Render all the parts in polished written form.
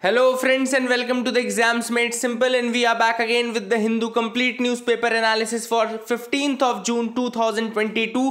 Hello friends and welcome to the Exams Made Simple, and we are back again with the Hindu complete newspaper analysis for 15th of June 2022।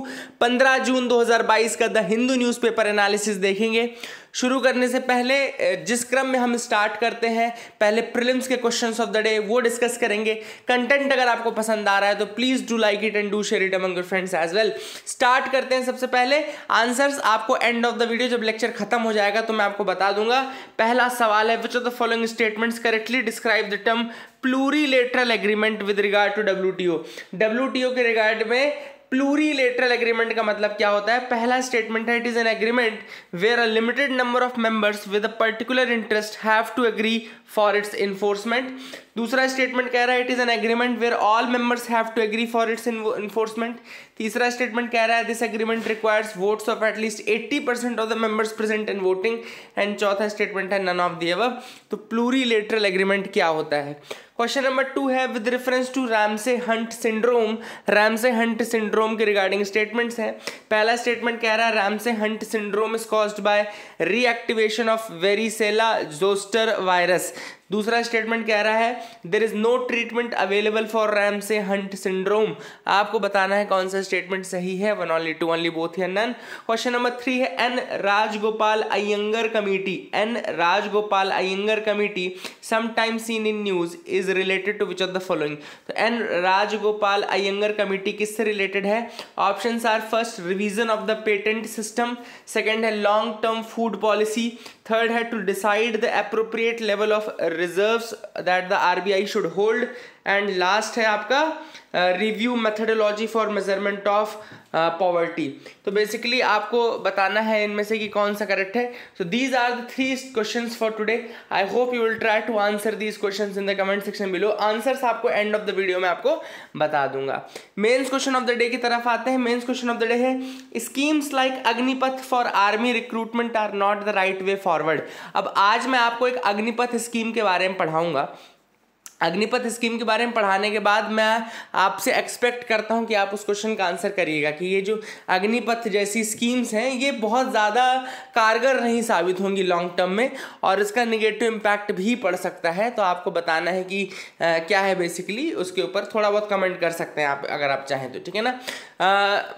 15 जून 2022 का the Hindu newspaper analysis देखेंगे। शुरू करने से पहले जिस क्रम में हम स्टार्ट करते हैं, पहले प्रीलिम्स के क्वेश्चंस ऑफ द डे वो डिस्कस करेंगे। कंटेंट अगर आपको पसंद आ रहा है तो please do like it and do share it among your friends as well. Start करते हैं। सबसे पहले आंसर्स आपको एंड ऑफ द वीडियो जब लेक्चर खत्म हो जाएगा तो मैं आपको बता दूंगा। पहला सवाल है, which of the following statements correctly describe the term plurilateral agreement with regard to WTO. WTO के रिगार्ड में प्लूरीलेटरल एग्रीमेंट का मतलब क्या होता है? पहला स्टेटमेंट है, it is an agreement where a limited number of members with a particular interest have to agree for its enforcement. दूसरा स्टेटमेंट कह रहा है, it is an agreement where all members have to agree for its enforcement. तीसरा statement कह रहा है, this agreement requires votes of at least 80% of the members present in voting. And चौथा statement है, नन ऑफ द अबव। तो प्लूरीलेटरल agreement क्या होता है? क्वेश्चन नंबर 2 है, with reference to Ramsay Hunt syndrome. Ramsay Hunt syndrome के रिगार्डिंग स्टेटमेंट्स हैं। पहला स्टेटमेंट कह रहा है, Ramsay Hunt syndrome is caused by reactivation of varicella zoster virus. दूसरा स्टेटमेंट कह रहा है, there is no treatment available for Ramsay Hunt syndrome. आपको बताना है कौन सा स्टेटमेंट सही है। 1 only 2 only both या नन। क्वेश्चन नंबर 3 है, N Rajagopal Iyengar committee. N Rajagopal Iyengar committee sometime seen in news is related to which of the following. तो एन राजगोपाल अयंगर कमेटी किससे रिलेटेड है? Options are, first revision of the patent system, second है long term food policy, third है to decide the appropriate level of reserves that the RBI should hold, and last है आपका review methodology for measurement of poverty. तो basically आपको बताना है इनमें से कि कौन सा करेक्ट है। So these are the 3 questions for today. I hope you will try to answer these questions in the comment section below. Answers आपको एंड ऑफ द वीडियो में आपको बता दूंगा। Mains question of the day की तरफ आते हैं। Mains question of the day है, schemes like Agnipath for army recruitment are not the right way forward. अब आज मैं आपको एक अग्निपथ स्कीम के बारे में पढ़ाऊंगा। अग्निपथ स्कीम के बारे में पढ़ाने के बाद मैं आपसे एक्सपेक्ट करता हूं कि आप उस क्वेश्चन का आंसर करिएगा कि ये जो अग्निपथ जैसी स्कीम्स हैं ये बहुत ज़्यादा कारगर नहीं साबित होंगी लॉन्ग टर्म में, और इसका नेगेटिव इम्पैक्ट भी पड़ सकता है। तो आपको बताना है कि क्या है बेसिकली, उसके ऊपर थोड़ा बहुत कमेंट कर सकते हैं आप अगर आप चाहें तो, ठीक है ना।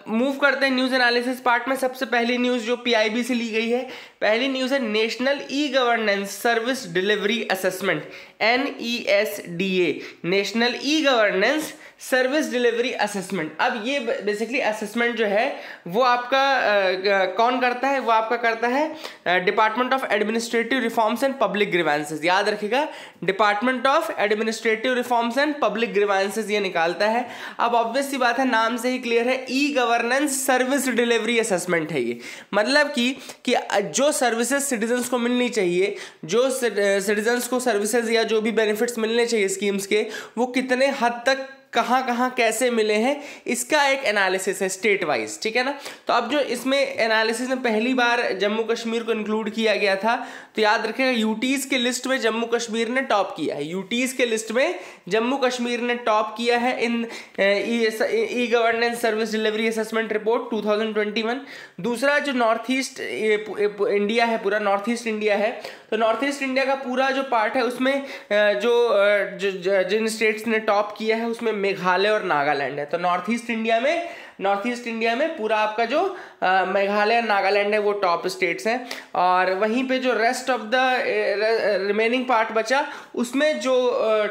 मूव करते हैं न्यूज़ एनालिसिस पार्ट में। सबसे पहली न्यूज़ जो पीआईबी से ली गई है, पहली न्यूज़ है, national e governance service delivery assessment, NESDA, national e governance service delivery assessment. अब ये बेसिकली असेसमेंट जो है वो आपका कौन करता है? वो आपका करता है department of administrative reforms and public grievances. याद रखिएगा, department of administrative reforms and public grievances ये निकालता है। अब ऑब्वियस सी बात है, नाम से ही क्लियर है, ई गवर्नेंस सर्विस डिलीवरी असेसमेंट है ये। मतलब कि जो सर्विसेज सिटीजन्स को मिलनी चाहिए, जो सिटीजन्स को सर्विसेज या जो भी बेनिफिट्स मिलने चाहिए स्कीम्स के, वो कितने हद तक कहाँ कहाँ कैसे मिले हैं, इसका एक एनालिसिस है स्टेट वाइज, ठीक है ना। तो अब जो इसमें एनालिसिस में पहली बार जम्मू कश्मीर को इंक्लूड किया गया था, तो याद रखिएगा यूटीज़ के लिस्ट में जम्मू कश्मीर ने टॉप किया है। यूटीज़ के लिस्ट में जम्मू कश्मीर ने टॉप किया है in e governance service delivery assessment report 2021। दूसरा जो नॉर्थ ईस्ट इंडिया है, पूरा नॉर्थ ईस्ट इंडिया है, तो नॉर्थ ईस्ट इंडिया का पूरा जो पार्ट है उसमें जिन स्टेट्स ने टॉप किया है उसमें मेघालय और नागालैंड है। तो नॉर्थ ईस्ट इंडिया में पूरा आपका जो मेघालय और नागालैंड है वो टॉप स्टेट्स हैं, और वहीं पे जो rest of the remaining part बचा उसमें जो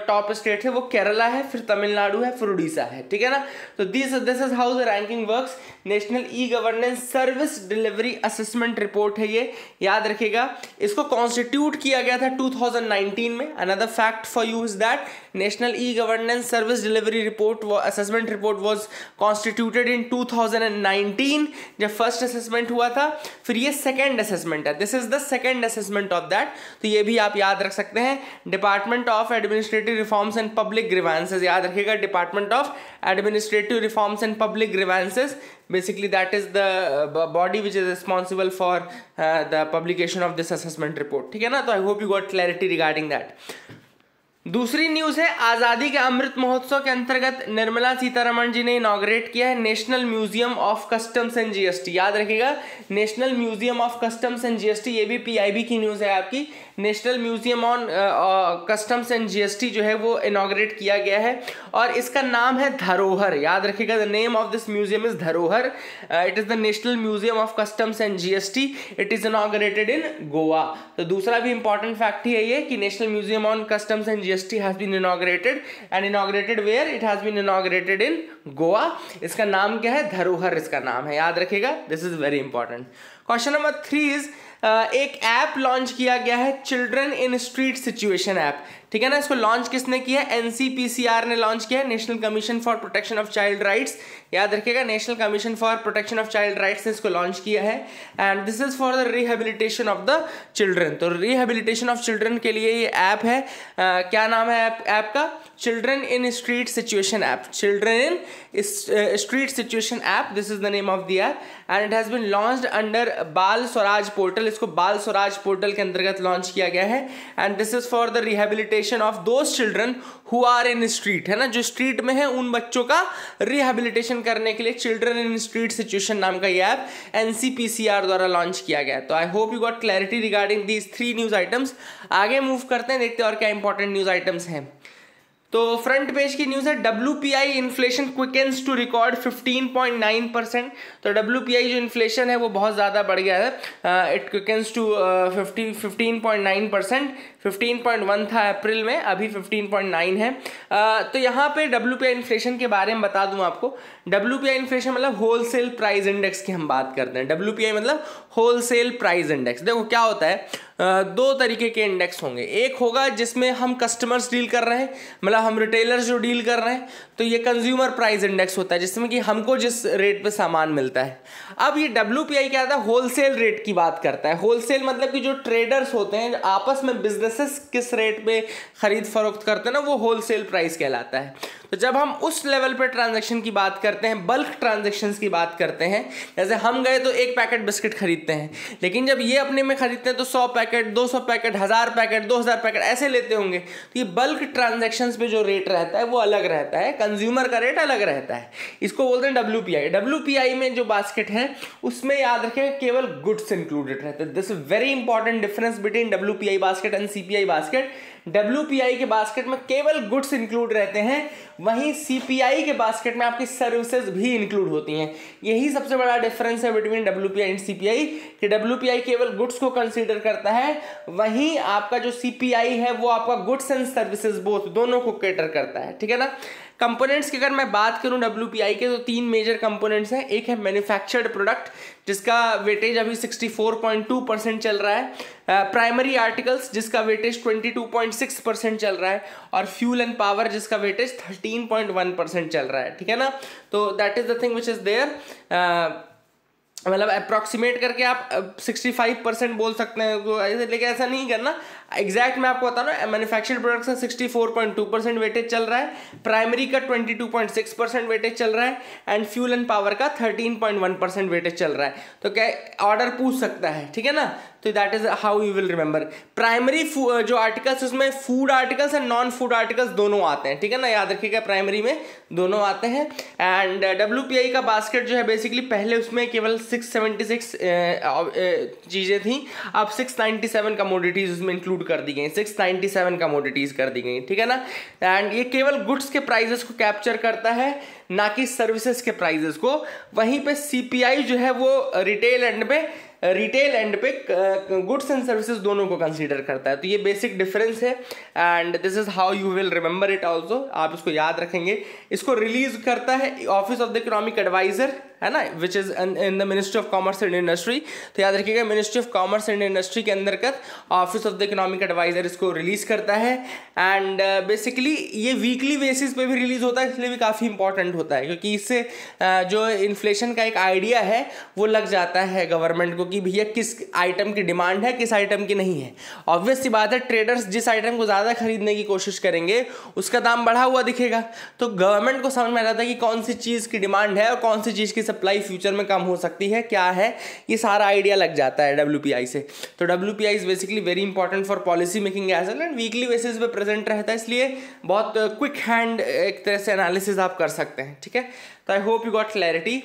टॉप स्टेट है वो केरला है, फिर तमिलनाडु है, फिर उड़ीसा है, ठीक है ना। तो this is how the ranking works. National e governance service delivery assessment report है ये, याद रखिएगा। इसको कॉन्स्टिट्यूट किया गया था 2019 में। Another fact for you is that national e governance service delivery report assessment report was constituted इन 2019 जब फर्स्ट असेसमेंट हुआ था। फिर ये सेकेंड असेसमेंट है, this is the second assessment of that. तो ये भी आप याद रख सकते हैं, department of administrative reforms and public grievances. याद रखिएगा, department of administrative reforms and public grievances, basically that is the body which is responsible for the publication of this assessment report, ठीक है ना। तो I hope you got clarity regarding that. दूसरी news है, आज़ादी के अमृत महोत्सव के अंतर्गत निर्मला सीतारमण जी ने इनॉग्रेट किया है national museum of customs and GST. याद रखिएगा, national museum of customs and GST, ये भी पीआईबी की न्यूज़ है आपकी। National museum on customs and GST जो है वो इनॉग्रेट किया गया है और इसका नाम है धरोहर। याद रखिएगा, the name of this museum is Dharohar. It is the national museum of customs and GST. It is inaugurated in Goa. तो दूसरा भी इंपॉर्टेंट फैक्ट ही है ये कि national museum on customs and GST has been inaugurated and inaugurated where? It has been inaugurated in Goa. इसका नाम क्या है? धरोहर इसका नाम है, याद रखिएगा, this is very important. Question number 3 is एक ऐप लॉन्च किया गया है, children in street situation app. ठीक है ना, इसको लॉन्च किसने किया है? NCPCR ने लॉन्च किया है, national commission for protection of child rights. याद रखिएगा, national commission for protection of child rights ने इसको लॉन्च किया है and this is for the rehabilitation of the children. तो रिहेबिलिटेशन ऑफ चिल्ड्रन के लिए ये ऐप है। क्या नाम है ऐप का? Children in street situation app. Children in street situation app, this is the name of the app and it has been launched under Bal Swaraj portal. इसको बाल स्वराज पोर्टल के अंतर्गत लॉन्च किया गया है and this is for the rehabilitation of those children who are in street, है ना, जो स्ट्रीट में है उन बच्चों का रिहेबिलिटेशन करने के लिए चिल्ड्रन इन स्ट्रीट सिचुएशन नाम का ये ऐप NCPCR द्वारा लॉन्च किया गया है। तो आई hope you got clarity regarding these 3 news items. आगे मूव करते हैं, देखते हैं और क्या इंपॉर्टेंट न्यूज आइटम्स हैं। तो फ्रंट पेज की न्यूज़ है, WPI इन्फ्लेशन क्विकेंस टू रिकॉर्ड 15.9%। तो WPI जो इन्फ्लेशन है वो बहुत ज़्यादा बढ़ गया है। It क्विकेंस to 15.9%। 15.1 था अप्रैल में, अभी 15.9 है। तो यहाँ पे WPI इन्फ्लेशन के बारे में बता दूँ आपको। WPI इन्फ्लेशन मतलब होलसेल प्राइस इंडेक्स की हम बात करते हैं। WPI मतलब होलसेल प्राइस इंडेक्स। देखो क्या होता है, 2 तरीके के इंडेक्स होंगे। एक होगा जिसमें हम कस्टमर्स डील कर रहे हैं, मतलब हम रिटेलर्स जो डील कर रहे हैं, तो ये कंज्यूमर प्राइस इंडेक्स होता है जिसमें कि हमको जिस रेट पे सामान मिलता है। अब ये WPI क्या होता है? होलसेल रेट की बात करता है। होलसेल मतलब कि जो ट्रेडर्स होते हैं आपस में बिजनेसेस किस रेट पे खरीद फरोख्त करते हैं ना, वो होलसेल प्राइस कहलाता है। तो जब हम उस लेवल पे ट्रांजैक्शन की बात करते हैं, बल्क ट्रांजैक्शंस की बात करते हैं, जैसे हम गए तो 1 पैकेट बिस्किट खरीदते हैं, लेकिन जब ये अपने में खरीदते हैं तो 100 पैकेट, 200 पैकेट, 1000 पैकेट, 2000 पैकेट ऐसे लेते होंगे। तो ये बल्क ट्रांजैक्शंस पे जो रेट रहता है वो अलग रहता है, कंज्यूमर का रेट अलग रहता है। इसको बोलते हैं WPI। WPI में जो बास्केट है उसमें याद रखें केवल गुड्स इंक्लूडेड रहते हैं। This is very important difference between WPI basket and CPI basket. WPI के बास्केट में केवल गुड्स इंक्लूड रहते हैं, वहीं CPI के बास्केट में आपकी सर्विसेज भी इंक्लूड होती हैं। यही सबसे बड़ा डिफरेंस है बिटवीन WPI एंड CPI कि WPI केवल गुड्स को कंसीडर करता है, वहीं आपका जो CPI है वो आपका गुड्स एंड सर्विसेज बोथ दोनों को कैटर करता है। ठीक है ना। कंपोनेंट्स की अगर मैं बात करूं WPI के, तो 3 मेजर कंपोनेंट्स हैं। एक है मैन्युफैक्चर्ड प्रोडक्ट जिसका वेटेज अभी 64.2% चल रहा है, प्राइमरी आर्टिकल्स जिसका वेटेज 22.6% चल रहा है, और फ्यूल एंड पावर जिसका वेटेज 13.1% चल रहा है। ठीक है ना। तो that is the thing which is there. मतलब अप्रॉक्सीमेट करके आप 65% बोल सकते हैं, लेकिन ऐसा नहीं करना। एग्जैक्ट मैं आपको बता रहा हूँ, मैन्युफैक्चर्ड प्रोडक्ट्स का 64.2% वेटेज चल रहा है, प्राइमरी का 22.6% वेटेज चल रहा है, एंड फ्यूल एंड पावर का 13.1% वेटेज चल रहा है। तो क्या ऑर्डर पूछ सकता है, ठीक है ना। तो that is how you will remember. Primary जो आर्टिकल्स उसमें food articles and non food articles दोनों आते हैं, ठीक है ना, याद रखिएगा प्राइमरी में दोनों आते हैं। एंड WPI का बास्केट जो है बेसिकली पहले उसमें केवल 676 चीज़ें थी, अब 697 कमोडिटीज उसमें इंक्लूड कर दी गई, 697 कमोडिटीज कर दी गई। ठीक है ना। एंड ये केवल गुड्स के प्राइजेस को कैप्चर करता है, ना कि सर्विसेज के प्राइजेस को। वहीं पे CPI जो है वो रिटेल एंड पे गुड्स एंड सर्विसेज दोनों को कंसीडर करता है। तो ये बेसिक डिफरेंस है and this is how you will remember it also. आप इसको याद रखेंगे। इसको रिलीज करता है office of the economic adviser, है ना, which is in the ministry of commerce and industry. तो याद रखिएगा ministry of commerce and industry के अंतर्गत office of the economic adviser इसको रिलीज करता है। एंड बेसिकली ये वीकली बेसिस पे भी रिलीज होता है, इसलिए भी काफ़ी इंपॉर्टेंट होता है, क्योंकि इससे जो इन्फ्लेशन का एक आइडिया है वो लग जाता है गवर्नमेंट को कि भैया किस आइटम की डिमांड है, किस आइटम की नहीं है। ऑब्वियस सी बात है, ट्रेडर्स जिस आइटम को ज़्यादा खरीदने की कोशिश करेंगे उसका दाम बढ़ा हुआ दिखेगा, तो गवर्नमेंट को समझ में आ जाता है कि कौन सी चीज़ की डिमांड है और कौन सी चीज़ की सप्लाई फ्यूचर में कम हो सकती है, क्या है, ये सारा आइडिया लग जाता है WPI से। तो WPI is basically very important for policy making as well and weekly basis पे प्रेजेंट रहता है, इसलिए बहुत क्विक हैंड एक तरह से एनालिसिस आप कर सकते हैं। ठीक है, तो आई होप यू गॉट क्लैरिटी।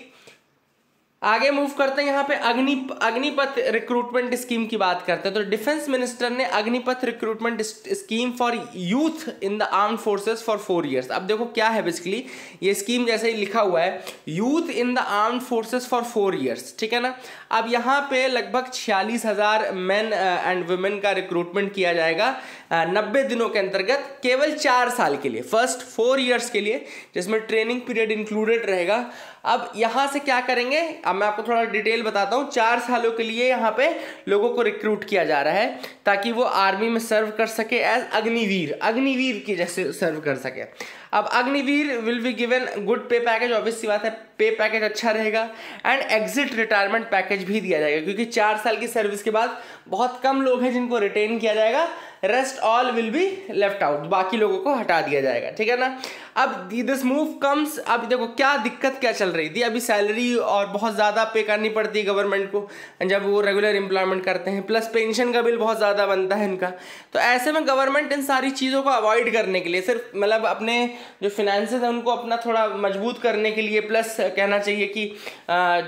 आगे मूव करते हैं, यहाँ पे अग्निपथ रिक्रूटमेंट स्कीम की बात करते हैं। तो डिफेंस मिनिस्टर ने Agnipath recruitment scheme for youth in the armed forces for 4 years। अब देखो क्या है बेसिकली ये स्कीम, जैसे ही लिखा हुआ है youth in the armed forces for 4 years, ठीक है ना। अब यहाँ पे लगभग 46,000 मेन एंड वुमेन का रिक्रूटमेंट किया जाएगा 90 दिनों के अंतर्गत, केवल 4 साल के लिए, फर्स्ट 4 years के लिए, जिसमें ट्रेनिंग पीरियड इंक्लूडेड रहेगा। अब यहाँ से क्या करेंगे, अब मैं आपको थोड़ा डिटेल बताता हूँ। 4 सालों के लिए यहाँ पे लोगों को रिक्रूट किया जा रहा है ताकि वो आर्मी में सर्व कर सके एज अग्निवीर की जैसे सर्व कर सके। अब Agniveer will be given good पे पैकेज, ऑब्वियस सी बात है पे पैकेज अच्छा रहेगा, एंड एग्जिट रिटायरमेंट पैकेज भी दिया जाएगा, क्योंकि 4 साल की सर्विस के बाद बहुत कम लोग हैं जिनको रिटेन किया जाएगा, rest all will be left out, बाकी लोगों को हटा दिया जाएगा। ठीक है ना। अब दिस मूव कम्स, अब देखो क्या दिक्कत क्या चल रही थी, अभी सैलरी और बहुत ज़्यादा पे करनी पड़ती है गवर्नमेंट को जब वो रेगुलर एम्प्लॉयमेंट करते हैं, प्लस पेंशन का बिल बहुत ज़्यादा बनता है इनका। तो ऐसे में गवर्नमेंट इन सारी चीज़ों को अवॉइड करने के लिए, सिर्फ मतलब अपने जो फिनेंसेस हैं उनको अपना थोड़ा मजबूत करने के लिए, प्लस कहना चाहिए कि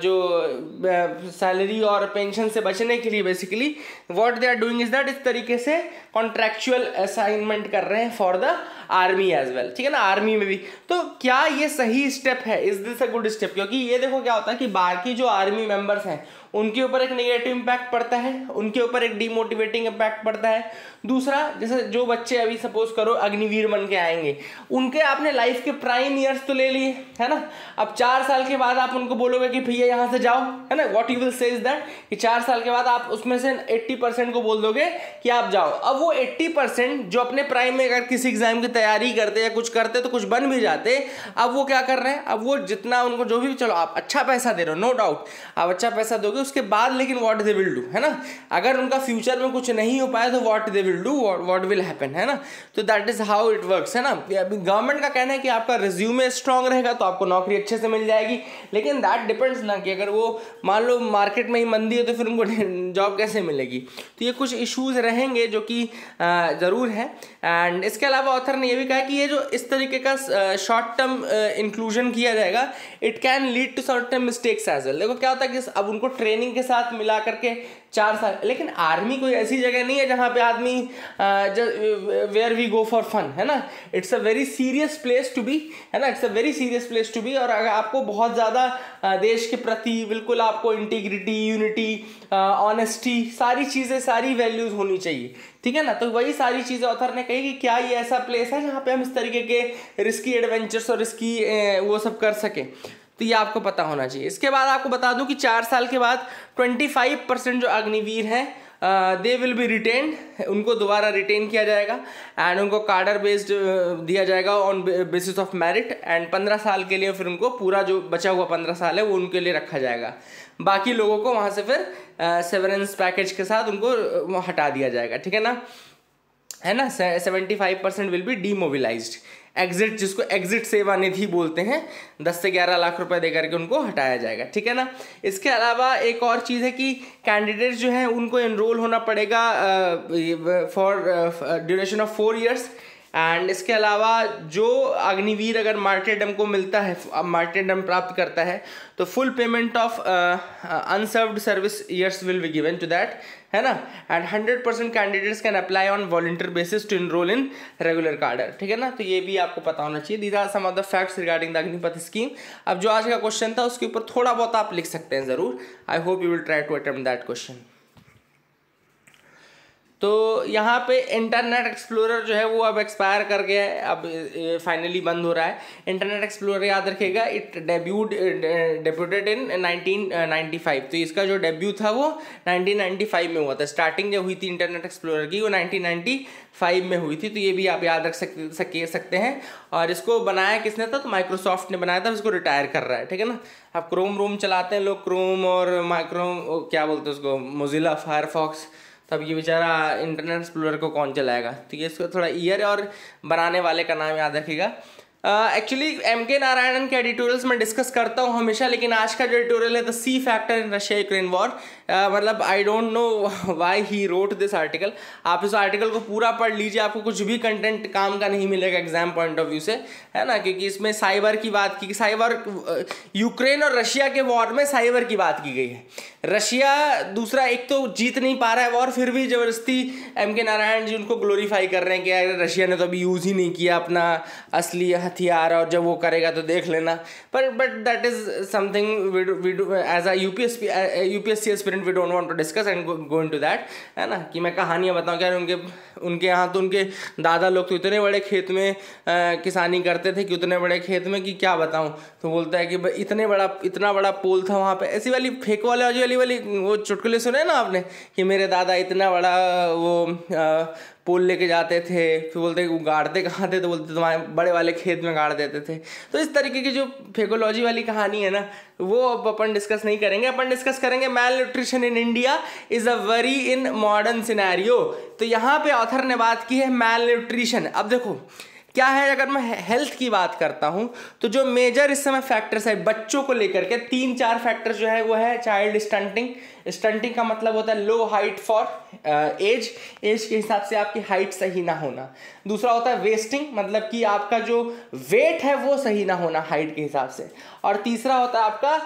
जो सैलरी और पेंशन से बचने के लिए basically what they are doing is that, इस तरीके से कॉन्ट्रैक्चुअल असाइनमेंट कर रहे हैं for the army as well. ठीक है ना, आर्मी में भी। तो क्या ये सही स्टेप है, is this a good step? क्योंकि ये देखो क्या होता है कि बाकी जो आर्मी मेंबर्स हैं उनके ऊपर एक नेगेटिव इम्पैक्ट पड़ता है, उनके ऊपर एक डीमोटिवेटिंग इम्पैक्ट पड़ता है। दूसरा, जैसे जो बच्चे अभी सपोज करो अग्निवीर बन के आएंगे, उनके आपने लाइफ के प्राइम ईयर्स तो ले लिए है ना। अब 4 साल के बाद आप उनको बोलोगे कि भैया यहाँ से जाओ, है ना, what you will say is that कि 4 साल के बाद आप उसमें से 80% को बोल दोगे कि आप जाओ। अब वो 80% जो अपने प्राइम में अगर किसी एग्जाम की तैयारी करते या कुछ करते तो कुछ बन भी जाते, अब वो क्या कर रहे हैं, अब वो जितना उनको जो भी, चलो आप अच्छा पैसा दे रहे हो, नो डाउट आप अच्छा पैसा दोगे, उसके बाद लेकिन व्हाट दे विल डू, है ना, अगर उनका फ्यूचर में कुछ नहीं हो पाया तो what they will do, what will happen, है ना। तो that is how it works, है ना। गवर्नमेंट का कहना है कि आपका रिज्यूमे स्ट्रांग रहेगा तो आपको नौकरी अच्छे से मिल जाएगी, लेकिन दैट डिपेंड्स ना कि अगर वो मान लो मार्केट में ही मंदी है तो फिर उनको जॉब कैसे मिलेगी। तो ये कुछ इश्यूज रहेंगे जो कि ज़रूर है। एंड इसके अलावा ऑथर ने ये भी कहा कि ये जो इस तरीके का शॉर्ट टर्म इंक्लूजन किया जाएगा, it can lead to short term mistakes as well. देखो क्या होता है कि अब उनको ट्रेनिंग के साथ मिला करके 4 साल, लेकिन आर्मी कोई ऐसी जगह नहीं है जहाँ पे आदमी where we go for fun, है ना। It's a very serious place to be, है ना, it's a very serious place to be. और अगर आपको बहुत ज़्यादा देश के प्रति बिल्कुल आपको इंटीग्रिटी, यूनिटी, ऑनेस्टी, सारी चीज़ें, सारी वैल्यूज़ होनी चाहिए। ठीक है ना। तो वही सारी चीज़ें ऑथर ने कही कि क्या ये ऐसा प्लेस है जहाँ पे हम इस तरीके के रिस्की एडवेंचर्स और रिस्की वो सब कर सकें, तो ये आपको पता होना चाहिए। इसके बाद आपको बता दूं कि 4 साल के बाद 25% जो अग्निवीर हैं दे विल बी रिटेन्ड, उनको दोबारा रिटेन किया जाएगा एंड उनको कार्डर बेस्ड दिया जाएगा on basis of merit. And 15 साल के लिए फिर उनको पूरा जो बचा हुआ 15 साल है वो उनके लिए रखा जाएगा, बाकी लोगों को वहाँ से फिर सेवरेंस पैकेज के साथ उनको हटा दिया जाएगा। ठीक है ना, है ना। 75% विल बी डीमोबिलाइज्ड, एग्जिट, जिसको एग्जिट सेवा निधि बोलते हैं, 10 से 11 लाख रुपए देकर के उनको हटाया जाएगा। ठीक है ना। इसके अलावा एक और चीज़ है कि कैंडिडेट्स जो हैं उनको एनरोल होना पड़ेगा for duration of 4 years। And इसके अलावा जो अग्निवीर अगर मार्टेडम को मिलता है, मार्टेडम प्राप्त करता है, तो full payment of unserved service years will be given to that, है ना। And 100% candidates can apply on volunteer basis to enrol in regular cadre. ठीक है ना। तो ये भी आपको पता होना चाहिए। These are some of the facts regarding the Agnipath scheme. अब जो आज का क्वेश्चन था उसके ऊपर थोड़ा बहुत आप लिख सकते हैं ज़रूर। I hope you will try to attempt that question. तो यहाँ पे इंटरनेट एक्सप्लोरर जो है वो अब एक्सपायर कर गया है, अब फाइनली बंद हो रहा है। इंटरनेट एक्सप्लोरर याद रखिएगा, इट डेब्यूटेड इन 1995। तो इसका जो डेब्यू था वो 1995 में हुआ था। स्टार्टिंग जब हुई थी इंटरनेट एक्सप्लोरर की वो 1995 में हुई थी। तो ये भी आप याद रख सकते हैं। और इसको बनाया किसने था, तो माइक्रोसॉफ्ट ने बनाया था, इसको रिटायर कर रहा है। ठीक है ना। अब क्रोम चलाते हैं लोग, क्रोम और क्या बोलते हैं उसको, मोजिला फायरफॉक्स। तब ये बेचारा इंटरनेट एक्सप्लोरर को कौन चलाएगा। तो ये इसको थोड़ा ईयर और बनाने वाले का नाम याद रखिएगा। Actually MK. नारायणन के एडिटोरियल्स में डिस्कस करता हूँ हमेशा, लेकिन आज का जो एडिटोरियल है the C factor in Russia Ukraine war, मतलब I don't know why he wrote this article. आप इस आर्टिकल को पूरा पढ़ लीजिए, आपको कुछ भी कंटेंट काम का नहीं मिलेगा एग्जाम पॉइंट ऑफ व्यू से, है ना, क्योंकि इसमें साइबर की बात की, साइबर यूक्रेन और रशिया के वॉर में साइबर की बात की गई है। रशिया दूसरा एक तो जीत नहीं पा रहा है वॉर, फिर भी जबरदस्ती एम.के. नारायण जी उनको ग्लोरीफाई कर रहे हैं कि रशिया ने तो अभी यूज़ ही नहीं किया अपना असली हथियार, और जब वो करेगा तो देख लेना। पर but that is something we do as a UPSC aspirant we don't want to discuss and go into that, है ना, कि मैं कहानियाँ बताऊँ क्या। उनके यहाँ तो उनके दादा लोग तो इतने बड़े खेत में किसानी करते थे कि उतने बड़े खेत में कि क्या बताऊँ। तो बोलता है कि इतना बड़ा पोल था वहाँ पे, ऐसी वाली फेक वाली वो चुटकुले सुने ना आपने कि मेरे दादा इतना बड़ा वो पोल लेके जाते थे, फिर बोलते वो गाड़ते कहाँ थे, तो बोलते तुम्हारे बड़े वाले खेत में गाड़ देते थे। तो इस तरीके की जो फेकोलॉजी वाली कहानी है ना, वो अब अपन डिस्कस नहीं करेंगे। अपन डिस्कस करेंगे malnutrition in India is a very in modern scenario. तो यहाँ पे ऑथर ने बात की है मैल न्यूट्रिशन। अब देखो क्या है, अगर मैं हेल्थ की बात करता हूँ तो जो मेजर इस समय फैक्टर्स है बच्चों को लेकर के, 3-4 फैक्टर्स जो है वो है चाइल्ड स्टंटिंग। स्टंटिंग का मतलब होता है लो हाइट फॉर एज के हिसाब से आपकी हाइट सही ना होना। दूसरा होता है वेस्टिंग, मतलब कि आपका जो वेट है वो सही ना होना हाइट के हिसाब से। और तीसरा होता है आपका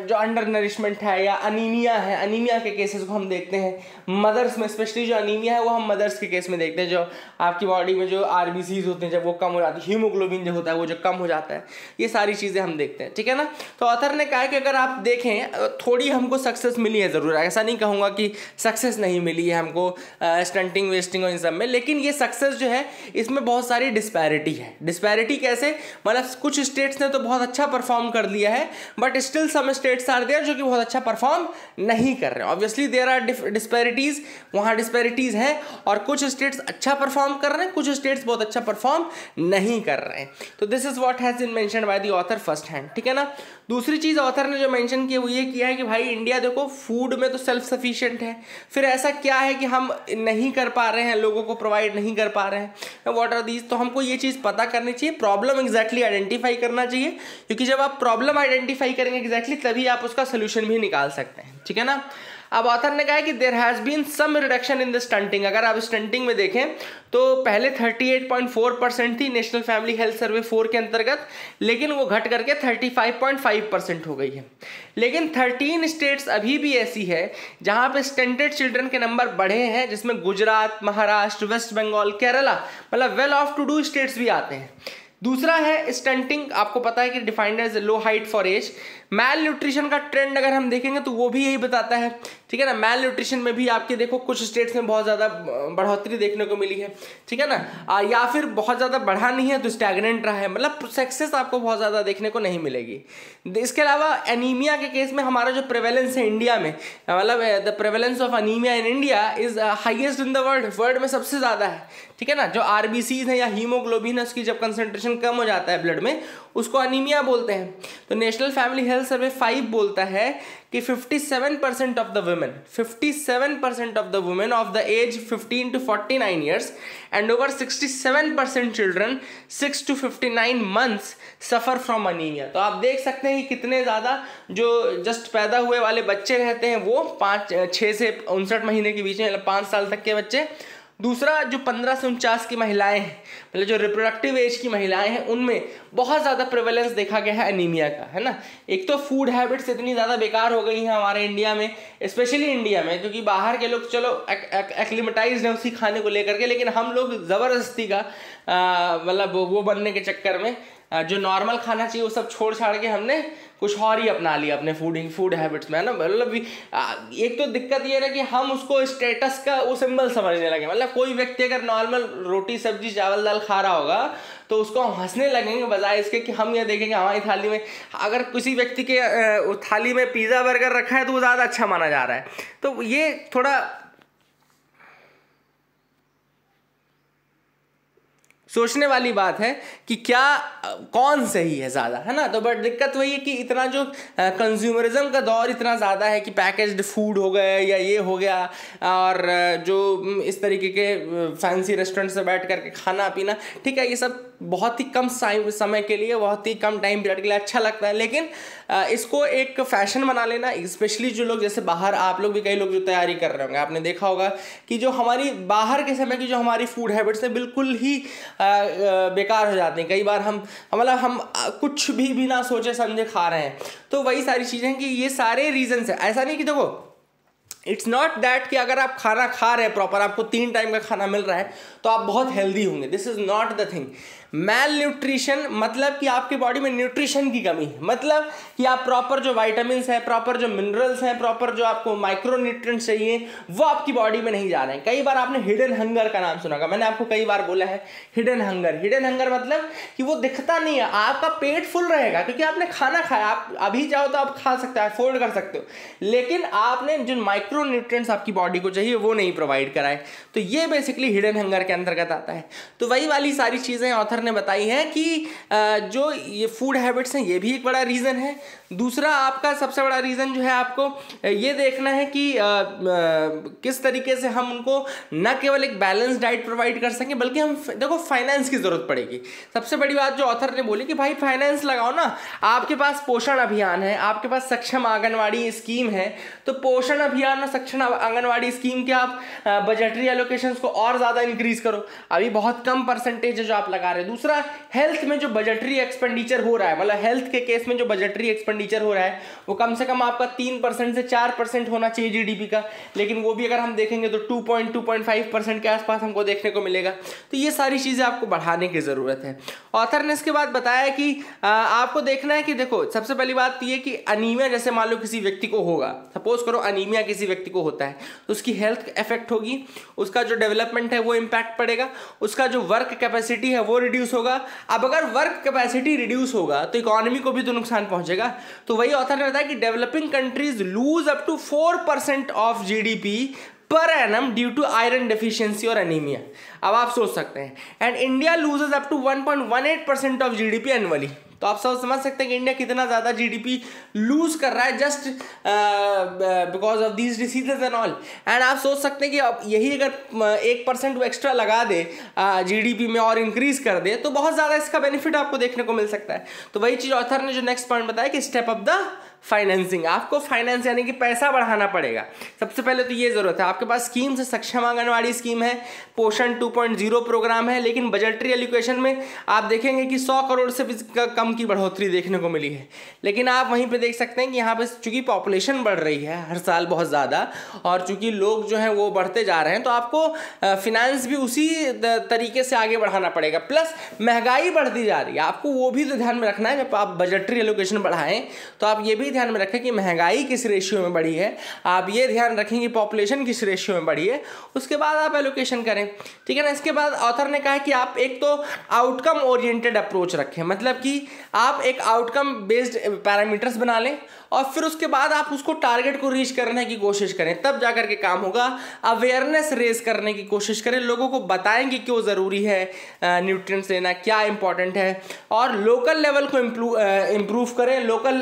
जो अंडर नरिशमेंट है या अनीमिया है। अनीमिया के केसेस को हम देखते हैं मदर्स में, स्पेशली जो अनीमिया है वो हम मदर्स के केस में देखते हैं, जो आपकी बॉडी में जो आरबीसीज होते हैं जब वो कम हो जाती है, हीमोग्लोबिन जो होता है वो जो कम हो जाता है, ये सारी चीज़ें हम देखते हैं, ठीक है ना। तो ऑथर ने कहा कि अगर आप देखें थोड़ी हमको सक्सेस मिली है ज़रूर, ऐसा नहीं कहूँगा कि सक्सेस नहीं मिली है हमको स्टंटिंग वेस्टिंग और इन सब में, लेकिन ये सक्सेस जो है इसमें बहुत सारी डिस्पैरिटी है। डिस्पैरिटी कैसे, मतलब कुछ स्टेट्स ने तो बहुत अच्छा परफॉर्म कर लिया है, but still some states are there जो कि बहुत अच्छा परफॉर्म नहीं कर रहे हैं। ऑब्वियसली देयर आर डिस्पैरिटीज, वहाँ डिस्पैरिटीज है, और कुछ स्टेट्स अच्छा परफॉर्म कर रहे हैं, कुछ स्टेट्स बहुत अच्छा परफॉर्म नहीं कर रहे हैं। तो this is what has been mentioned by the author first hand, ठीक है ना। दूसरी चीज़ ऑथर ने जो मेंशन की वो ये किया है कि भाई इंडिया देखो फूड में तो सेल्फ सफिशिएंट है, फिर ऐसा क्या है कि हम नहीं कर पा रहे हैं, लोगों को प्रोवाइड नहीं कर पा रहे हैं, व्हाट आर दीज। तो हमको ये चीज़ पता करनी चाहिए, प्रॉब्लम एग्जैक्टली आइडेंटिफाई करना चाहिए, क्योंकि जब आप प्रॉब्लम आइडेंटिफाई करेंगे एग्जैक्टली तभी आप उसका सोल्यूशन भी निकाल सकते हैं, ठीक है ना। अब ऑथर ने कहा है कि there has been some reduction in the stunting. अगर आप स्टंटिंग में देखें तो पहले 38.4% थी नेशनल फैमिली हेल्थ सर्वे 4 के अंतर्गत, लेकिन वो घट करके 35.5% हो गई है। लेकिन 13 स्टेट्स अभी भी ऐसी है जहां पे स्टंटेड चिल्ड्रन के नंबर बढ़े हैं, जिसमें गुजरात, महाराष्ट्र, वेस्ट बंगाल, केरला, मतलब well off to do states भी आते हैं। दूसरा है स्टंटिंग, आपको पता है कि defined as low height for age. Malnutrition का ट्रेंड अगर हम देखेंगे तो वो भी यही बताता है, ठीक है ना। मैल न्यूट्रिशन में भी आपके देखो कुछ स्टेट्स में बहुत ज़्यादा बढ़ोतरी देखने को मिली है, ठीक है ना, या फिर बहुत ज़्यादा बढ़ा नहीं है तो स्टैग्नेंट रहा है, मतलब सक्सेस आपको बहुत ज़्यादा देखने को नहीं मिलेगी। इसके अलावा एनीमिया के केस में हमारा जो प्रेवेलेंस है इंडिया में, मतलब the prevalence of anaemia in India is highest in the world में सबसे ज़्यादा है, ठीक है ना। जो आरबीसीज है या हीमोग्लोबिन है उसकी जब कंसंट्रेशन कम हो जाता है ब्लड में उसको अनीमिया बोलते हैं। तो नेशनल फैमिली हेल्थ सर्वे 5 बोलता है कि 57% of the women, 57% of the women of the age 15 to 49 years and over 67% children 6 to 59 months suffer from anaemia. तो आप देख सकते हैं कि कितने ज़्यादा जो जस्ट पैदा हुए वाले बच्चे रहते हैं वो 6 से 59 महीने के बीच में, मतलब 5 साल तक के बच्चे। दूसरा जो 15 से 49 की महिलाएं हैं, मतलब जो रिप्रोडक्टिव एज की महिलाएं हैं, उनमें बहुत ज़्यादा प्रेवलेंस देखा गया है एनीमिया का, है ना। एक तो फूड हैबिट्स इतनी ज़्यादा बेकार हो गई हैं हमारे इंडिया में, स्पेशली इंडिया में, क्योंकि बाहर के लोग चलो एक्लिमेटाइज्ड हैं उसी खाने को लेकर के, लेकिन हम लोग ज़बरदस्ती का मतलब वो बनने के चक्कर में जो नॉर्मल खाना चाहिए वो सब छोड़ छाड़ के हमने कुछ और ही अपना लिया अपने फूड हैबिट्स में, है ना। मतलब एक तो दिक्कत ये है कि हम उसको स्टेटस का वो सिंबल समझने लगे। मतलब कोई व्यक्ति अगर नॉर्मल रोटी सब्जी चावल दाल खा रहा होगा तो उसको हम हंसने लगेंगे, बजाय इसके कि हम ये देखेंगे हमारी थाली में अगर किसी व्यक्ति के थाली में पिज़्ज़ा बर्गर रखा है तो वो ज़्यादा अच्छा माना जा रहा है। तो ये थोड़ा सोचने वाली बात है कि क्या कौन सही है ज़्यादा, है ना। तो बट दिक्कत वही है कि इतना जो कंज्यूमरिज्म का दौर इतना ज़्यादा है कि पैकेज्ड फूड हो गए या ये हो गया, और जो इस तरीके के फैंसी रेस्टोरेंट से बैठ करके खाना पीना, ठीक है, ये सब बहुत ही कम समय के लिए, बहुत ही कम टाइम पीरियड के लिए अच्छा लगता है, लेकिन इसको एक फैशन बना लेना, स्पेशली जो लोग जैसे बाहर, आप लोग भी कई लोग जो तैयारी कर रहे होंगे, आपने देखा होगा कि जो हमारी बाहर के समय की जो हमारी फूड हैबिट्स हैं बिल्कुल ही बेकार हो जाती हैं। कई बार हम कुछ भी बिना सोचे समझे खा रहे हैं। तो वही सारी चीज़ें हैं कि ये सारे रीजंस है। ऐसा नहीं कि देखो, इट्स नॉट दैट कि अगर आप खाना खा रहे हैं प्रॉपर, आपको 3 टाइम का खाना मिल रहा है तो आप बहुत हेल्दी होंगे। This is not the thing. Malnutrition मतलब कि आपके बॉडी में न्यूट्रिशन की कमी है, मतलब कि आप प्रॉपर जो वाइटामिन्स हैं, प्रॉपर जो मिनरल्स हैं, प्रॉपर जो आपको माइक्रो न्यूट्रिएंट्स चाहिए वो आपकी बॉडी में नहीं जा रहे हैं। कई बार आपने हिडन हंगर का नाम सुना होगा, मैंने आपको कई बार बोला है हिडन हंगर। हिडन हंगर मतलब कि वो दिखता नहीं है, आपका पेट फुल रहेगा क्योंकि आपने खाना खाया, आप अभी चाहो तो आप खा सकते हो, अफोर्ड कर सकते हो, लेकिन आपने जो माइक्रो न्यूट्रिएंट्स आपकी बॉडी को चाहिए वो नहीं प्रोवाइड कराए। तो ये बेसिकली हिडन हंगर के अंतर्गत आता है। तो वही वाली सारी चीज़ें ऑथर ने बताई है कि जो ये फूड हैबिट्स हैं ये भी एक बड़ा रीज़न है। दूसरा आपका सबसे बड़ा रीज़न जो है आपको ये देखना है कि किस तरीके से हम उनको न केवल एक बैलेंस डाइट प्रोवाइड कर सकें, बल्कि हम देखो फाइनेंस की ज़रूरत पड़ेगी। सबसे बड़ी बात जो ऑथर ने बोली कि भाई फाइनेंस लगाओ ना। आपके पास पोषण अभियान है, आपके पास सक्षम आंगनवाड़ी स्कीम है, तो पोषण अभियान और सक्षम आंगनवाड़ी स्कीम के आप बजटरी एलोकेशंस को और ज़्यादा इंक्रीज करो। अभी बहुत कम परसेंटेज है जो आप लगा रहे हैं। दूसरा, हेल्थ में जो बजटरी एक्सपेंडिचर हो रहा है, मतलब हेल्थ के केस में जो बजटरी एक्सपेंडिचर हो रहा है वो कम से कम आपका 3% से 4% होना चाहिए जीडीपी का, लेकिन वो भी अगर हम देखेंगे तो 2.5% के आसपास हमको देखने को मिलेगा। तो ये सारी चीज़ें आपको बढ़ाने की ज़रूरत है। ऑथर ने इसके बाद बताया कि आपको देखना है कि देखो, सबसे पहली बात ये कि अनीमिया जैसे मान लो किसी व्यक्ति को होगा, सपोज करो अनीमिया किसी व्यक्ति को होता है, तो उसकी हेल्थ इफेक्ट होगी, उसका जो डेवलपमेंट है वो इम्पैक्ट पड़ेगा, उसका जो वर्क कैपेसिटी है वो रिड्यूस होगा। अब अगर वर्क कैपेसिटी रिड्यूस होगा तो इकोनॉमी को भी तो नुकसान पहुंचेगा। तो वही ऑथर ने बताया कि developing countries lose up to 4% of GDP per annum due to iron deficiency और एनीमिया। अब आप सोच सकते हैं, and India loses up to 1.18% of GDP annually. तो आप सब समझ सकते हैं कि इंडिया कितना ज़्यादा जीडीपी लूज कर रहा है just because of these diseases and all. And आप सोच सकते हैं कि अब यही अगर 1% वो एक्स्ट्रा लगा दे जीडीपी में और इंक्रीज कर दे तो बहुत ज़्यादा इसका बेनिफिट आपको देखने को मिल सकता है। तो वही चीज़ ऑथर ने जो नेक्स्ट पॉइंट बताया कि स्टेप अप द फाइनेंसिंग। आपको फाइनेंस यानी कि पैसा बढ़ाना पड़ेगा। सबसे पहले तो ये जरूरत है, आपके पास स्कीम्स है, सक्षम आंगनवाड़ी स्कीम है, पोषण 2.0 प्रोग्राम है, लेकिन बजटरी एलोकेशन में आप देखेंगे कि 100 करोड़ से भी कम की बढ़ोतरी देखने को मिली है। लेकिन आप वहीं पे देख सकते हैं कि यहाँ पे चूंकि पॉपुलेशन बढ़ रही है हर साल बहुत ज़्यादा, और चूंकि लोग जो हैं वो बढ़ते जा रहे हैं, तो आपको फिनेंस भी उसी तरीके से आगे बढ़ाना पड़ेगा। प्लस महंगाई बढ़ती जा रही है, आपको वो भी तो ध्यान में रखना है। जब आप बजटरी एलोकेशन बढ़ाएं तो आप ये भी ध्यान में रखें कि महंगाई किस रेशियो में बढ़ी है, आप ये ध्यान रखें कि पॉपुलेशन किस रेशियो में बढ़ी है, उसके बाद आप एलोकेशन करें, ठीक है ना। इसके बाद ऑथर ने कहा कि आप एक तो आउटकम ओरिएंटेड अप्रोच रखें, मतलब कि आप एक आउटकम बेस्ड पैरामीटर्स बना लें और फिर उसके बाद आप उसको टारगेट को रीच करने की कोशिश करें, तब जाकर के काम होगा। अवेयरनेस रेज करने की कोशिश करें, लोगों को बताएं कि क्यों ज़रूरी है न्यूट्रिएंट्स लेना, क्या इंपॉर्टेंट है, और लोकल लेवल को इम्प्रूव करें, लोकल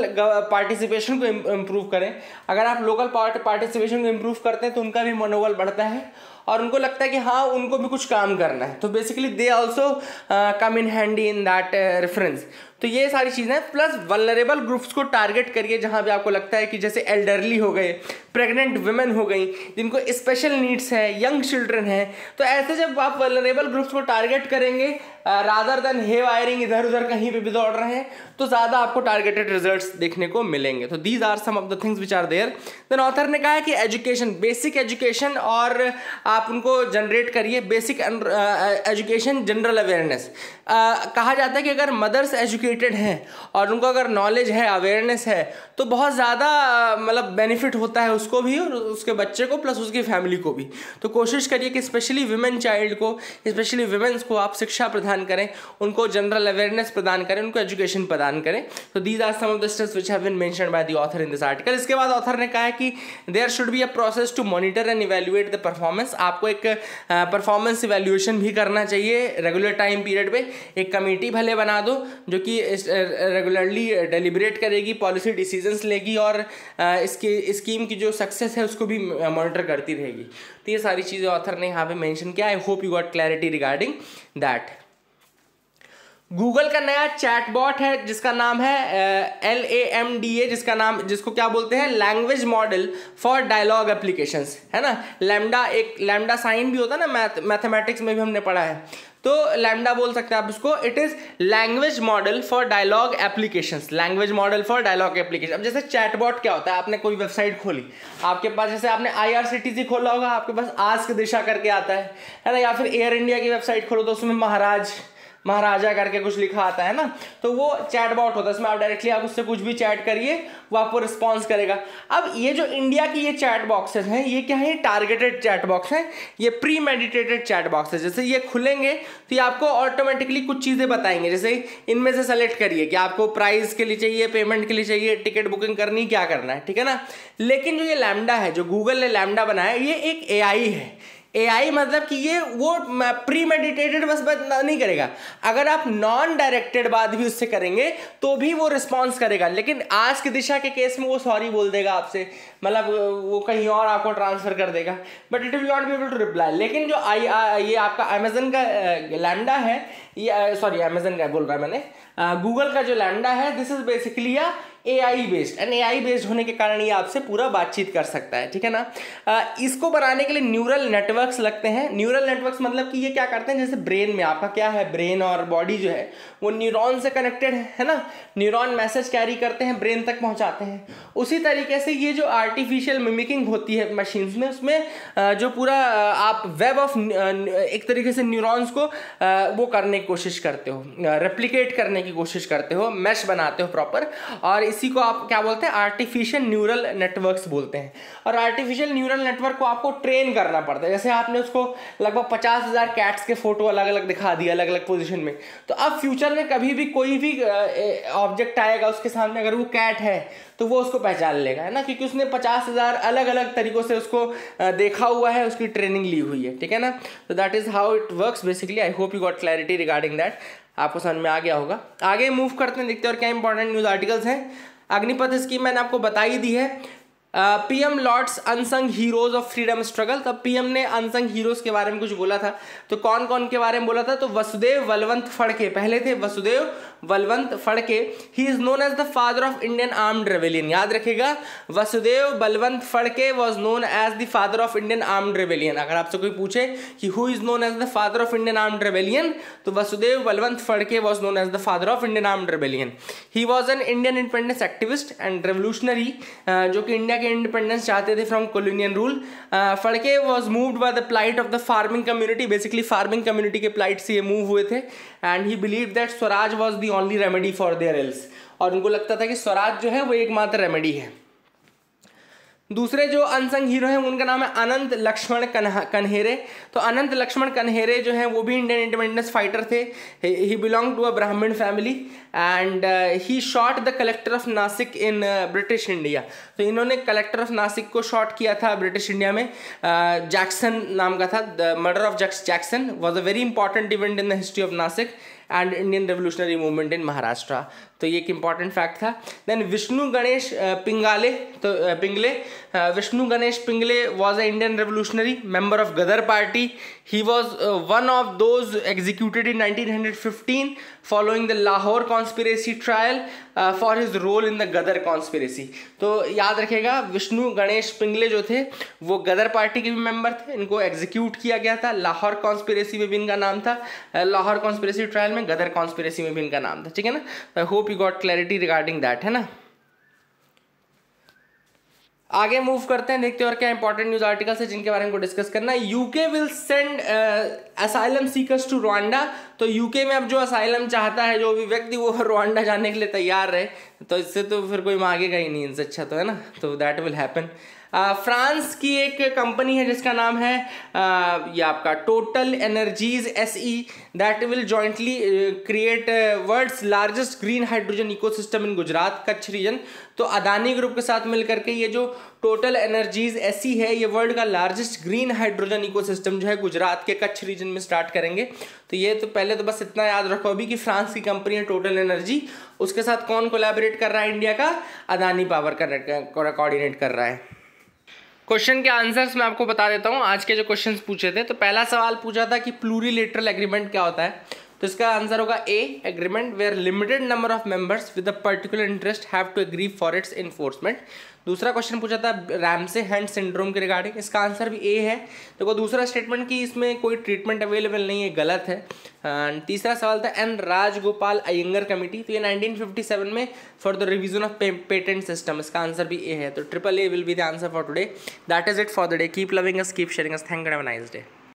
पार्टिसिपेशन को इम्प्रूव करें। अगर आप लोकल पार्टिसिपेशन को इम्प्रूव करते हैं तो उनका भी मनोबल बढ़ता है और उनको लगता है कि हाँ उनको भी कुछ काम करना है। तो basically they also come in handy in that reference. तो ये सारी चीज़ें, प्लस वल्नरेबल ग्रुप्स को टारगेट करिए, जहाँ भी आपको लगता है कि जैसे एल्डरली हो गए, प्रेग्नेंट वुमेन हो गई, जिनको स्पेशल नीड्स है, यंग चिल्ड्रन है, तो ऐसे जब आप वल्नरेबल ग्रुप्स को टारगेट करेंगे रादर देन हे वायरिंग इधर उधर कहीं पे भी दौड़ रहे हैं, तो ज़्यादा आपको टारगेटेड रिजल्ट्स देखने को मिलेंगे। तो these are some of the things which are there. Then author ने कहा है कि एजुकेशन, बेसिक एजुकेशन, और आप उनको जनरेट करिए बेसिक एजुकेशन, जनरल अवेयरनेस। कहा जाता है कि अगर मदर्स एजुकेटेड हैं और उनको अगर नॉलेज है, अवेयरनेस है, तो बहुत ज़्यादा मतलब बेनिफिट होता है उसको भी और उसके बच्चे को, प्लस उसकी फैमिली को भी। तो कोशिश करिए कि स्पेशली विमेन चाइल्ड को, स्पेशली विमेंस को आप शिक्षा प्रदान करें, उनको जनरल अवेयरनेस प्रदान करें, उनको एजुकेशन प्रदान करें। तो these are some of the steps which have been mentioned by the author in this article. इसके बाद ऑथर ने कहा है कि there should be a process to monitor and evaluate the performance. आपको एक परफॉर्मेंस इवैल्यूएशन भी करना चाहिए रेगुलर टाइम पीरियड पे। एक कमेटी भले बना दो जो कि रेगुलरली डिलिब्रेट करेगी, पॉलिसी डिसीजंस लेगी और इसकी स्कीम की जो सक्सेस है उसको भी मॉनिटर करती रहेगी। तो ये सारी चीज़ें ऑथर ने यहाँ पे मेंशन किया। आई hope you got clarity regarding that. Google का नया चैटबॉट है जिसका नाम है LAMDA, जिसको क्या बोलते हैं, language model for dialogue applications, है ना। लैम्डा, एक लैम्डा साइन भी होता है ना, मैथमेटिक्स में भी हमने पढ़ा है, तो लैम्डा बोल सकते हैं आप उसको। It is language model for dialogue applications, language model for dialogue application. अब जैसे चैटबॉट क्या होता है, आपने कोई वेबसाइट खोली, आपके पास जैसे आपने IRCTC खोला होगा, आपके पास आस्क दिशा करके आता है ना, या फिर एयर इंडिया की वेबसाइट खोलो तो उसमें महाराजा करके कुछ लिखा आता है ना, तो वो चैटबॉट होता है। इसमें आप डायरेक्टली आप उससे कुछ भी चैट करिए, वो आपको रिस्पॉन्स करेगा। अब ये जो इंडिया की ये चैट बॉक्सेस हैं, ये क्या है, टारगेटेड चैट बॉक्स हैं, ये प्री मेडिटेटेड चैट बॉक्स है। जैसे ये खुलेंगे तो ये आपको ऑटोमेटिकली कुछ चीज़ें बताएंगे, जैसे इनमें से सेलेक्ट करिए कि आपको प्राइस के लिए चाहिए, पेमेंट के लिए चाहिए, टिकट बुकिंग करनी, क्या करना है, ठीक है ना। लेकिन जो ये लैम्डा है, जो गूगल ने लैम्डा बनाया, ये एक AI है। AI मतलब कि ये वो प्री मेडिटेटेड बस नहीं करेगा, अगर आप नॉन डायरेक्टेड बात भी उससे करेंगे तो भी वो रिस्पॉन्स करेगा। लेकिन आज की दिशा के केस में वो सॉरी बोल देगा आपसे, मतलब वो कहीं और आपको ट्रांसफर कर देगा, but it will not be able to reply. लेकिन जो ये आपका अमेजन का लैम्डा है, ये सॉरी अमेजन का बोल रहा है मैंने, गूगल का जो लैम्डा है, this is basically AI based, and AI based होने के कारण ये आपसे पूरा बातचीत कर सकता है, ठीक है ना। इसको बनाने के लिए न्यूरल नेटवर्क्स लगते हैं। न्यूरल नेटवर्क्स मतलब कि ये क्या करते हैं, जैसे ब्रेन में आपका क्या है, ब्रेन और बॉडी जो है वो न्यूरॉन से कनेक्टेड है ना, न्यूरॉन मैसेज कैरी करते हैं, ब्रेन तक पहुंचाते हैं। उसी तरीके से ये जो आर्टिफिशियल मिमिकिंग होती है मशीन्स में, उसमें जो पूरा आप वेब ऑफ एक तरीके से न्यूरॉन्स को वो करने की कोशिश करते हो, रेप्लिकेट करने की कोशिश करते हो, मैश बनाते हो प्रॉपर, और इसी को आप क्या बोलते हैं, आर्टिफिशियल न्यूरल नेटवर्क्स बोलते हैं। और आर्टिफिशियल न्यूरल नेटवर्क को आपको ट्रेन करना पड़ता है। जैसे आपने उसको लगभग 50,000 कैट्स के फोटो अलग अलग दिखा दिए अलग अलग पोजीशन में, तो अब फ्यूचर में कभी भी कोई भी ऑब्जेक्ट आएगा उसके सामने, अगर वो कैट है तो वो उसको पहचान लेगा, है ना, क्योंकि उसने 50,000 अलग अलग तरीकों से उसको देखा हुआ है, उसकी ट्रेनिंग ली हुई है, ठीक है ना। तो that is how it works basically. I hope you got clarity regarding that, आपको समझ में आ गया होगा। आगे मूव करते हैं, देखते हैं और क्या इंपॉर्टेंट न्यूज़ आर्टिकल्स हैं। अग्निपथ स्कीम मैंने आपको बता ही दी है। PM lauds unsung heroes of freedom struggle, तब PM ने अनसंग हीरोज के बारे में कुछ बोला था। तो कौन कौन के बारे में बोला था, तो वसुदेव बलवंत फड़के पहले थे, Vasudev Balwant Phadke. He is known as the father of Indian armed rebellion, याद रखिएगा, Vasudev Balwant Phadke was known as the father of Indian armed rebellion. अगर आपसे कोई पूछे कि who is known as the father of Indian armed rebellion, तो Vasudev Balwant Phadke was known as the father of Indian armed rebellion. He was an Indian independence activist and revolutionary, जो कि India independence चाहते थे from colonial rule. Phadke was moved by the plight of the farming community, basically farming community के plight से ये move हुए थे, and he believed that swaraj was the only remedy for their ills, और उनको लगता था कि स्वराज जो है वो एकमात्र रेमेडी है। दूसरे जो अनसंग हीरो हैं उनका नाम है अनंत लक्ष्मण कन्हेरे। तो अनंत लक्ष्मण कन्हेरे जो हैं वो भी इंडियन इंडिपेंडेंस फाइटर थे। ही बिलोंग टू अ ब्राह्मण family and he shot the collector of Nashik in British India. तो इन्होंने कलेक्टर ऑफ नासिक को शॉट किया था ब्रिटिश इंडिया में, जैक्सन नाम का था। The murder of Jackson was a very important event in the history of Nashik and Indian revolutionary movement in Maharashtra. तो ये एक इंपॉर्टेंट फैक्ट था। Then Vishnu Ganesh Pingle, Vishnu Ganesh Pingle was a Indian revolutionary member of Ghadar Party. He was one of those executed in 1915 following the Lahore conspiracy trial for his role in the Ghadar conspiracy. तो याद रखिएगा, विष्णु गणेश पिंगले जो थे वो गदर पार्टी के भी मेंबर थे, इनको एग्जीक्यूट किया गया था। लाहौर कॉन्स्पिरेसी में भी इनका नाम था, लाहौर कॉन्स्पिरेसी ट्रायल में, गदर कॉन्स्पिरेसी में भी इनका नाम था, ठीक है ना। आई hope you got clarity regarding that, है ना। आगे मूव करते हैं, देखते हैं और क्या इंपॉर्टेंट न्यूज आर्टिकल्स है जिनके बारे में डिस्कस करना है। UK will send asylum seekers to Rwanda. तो यूके में अब जो असाइलम चाहता है जो भी व्यक्ति, वो रवांडा जाने के लिए तैयार रहे, तो इससे तो फिर कोई मांगेगा ही नहीं इनसे अच्छा, तो है ना। तो दैट विल हैपन। फ्रांस की एक कंपनी है जिसका नाम है ये आपका Total Energies SE, that will jointly create world's largest green hydrogen ecosystem in Gujarat Kutch region. तो अदानी ग्रुप के साथ मिलकर के ये जो टोटल एनर्जीज SE है, ये वर्ल्ड का लार्जेस्ट ग्रीन हाइड्रोजन इकोसिस्टम जो है गुजरात के कच्छ रीजन में स्टार्ट करेंगे। तो ये तो पहले तो बस इतना याद रखो अभी कि फ्रांस की कंपनी है टोटल एनर्जी, उसके साथ कौन कोलैबोरेट कर रहा है, इंडिया का अदानी पावर कोऑर्डिनेट कर रहा है। क्वेश्चन के आंसर्स मैं आपको बता देता हूँ। आज के जो क्वेश्चंस पूछे थे, तो पहला सवाल पूछा था कि प्लूरिलेटरल एग्रीमेंट क्या होता है। तो इसका आंसर होगा A, agreement where limited number of members with a particular interest have to agree for its enforcement. दूसरा क्वेश्चन पूछा था रैमसे हैंड सिंड्रोम के रिगार्डिंग, इसका आंसर भी ए है। देखो दूसरा स्टेटमेंट कि इसमें कोई ट्रीटमेंट अवेलेबल नहीं है, गलत है। तीसरा सवाल था एन राजगोपाल अयंगर कमेटी, तो ये 1957 में for the revision of patent system, इसका आंसर भी ए है। तो triple A will be the answer for today. That is it for the day. Keep loving us, keep sharing us. Thank you, have a nice day.